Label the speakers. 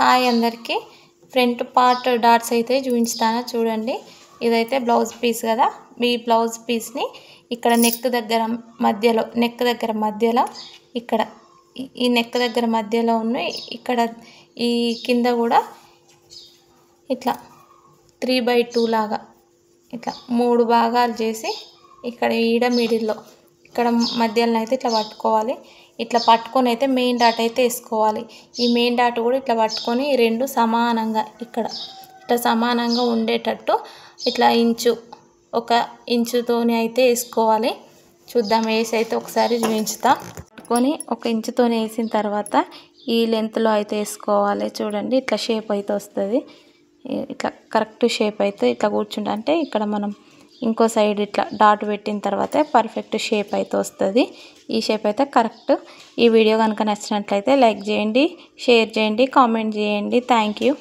Speaker 1: Hi అందరికీ front part dots అయితే చూపించుతాను చూడండి. ఇదైతే బ్లౌజ్ పీస్ కదా. ఈ బ్లౌజ్ పీస్ని ఇక్కడ నెక్ దగ్గర మధ్యలో ఇక్కడ ఈ నెక్ దగ్గర మధ్యలో ఉన్నాయి. ఇక్కడ ఈ కింద కూడా ఇట్లా 3/2 లాగా ఇట్లా 3 భాగాలు చేసి ఇక్కడ ఈడ మిడిల్లో ఇక్కడ మధ్యలో అయితే ఇట్లా పట్టుకోవాలి. ఇట్లా పట్టుకొని అయితే మెయిన్ డాట్ అయితే వేసుకోవాలి. ఈ మెయిన్ డాట్ కూడా ఇట్లా పట్టుకొని రెండు సమానంగా ఇక్కడ ఇట్లా సమానంగా ఉండేటట్టు ఇట్లా ఒక ఇంచుతోని అయితే వేసుకోవాలి. చూద్దాం, వేసి అయితే ఒకసారి చూపించుతా. పట్టుకొని 1 ఇంచుతోని వేసిన తర్వాత ఈ లెంత్లో అయితే వేసుకోవాలి. చూడండి, ఇట్లా షేప్ అయితే వస్తుంది. ఇట్లా కరెక్ట్ షేప్ అయితే ఇట్లా కూర్చుంటే అంటే ఇక్కడ మనం ఇంకో సైడ్ ఇట్లా డాట్ పెట్టిన తర్వాత పర్ఫెక్ట్ షేప్ అయితే వస్తుంది. ఈ షేప్ అయితే కరెక్ట్. ఈ వీడియో కనుక నచ్చినట్లయితే లైక్ చేయండి, షేర్ చేయండి, కామెంట్ చేయండి. Thank you.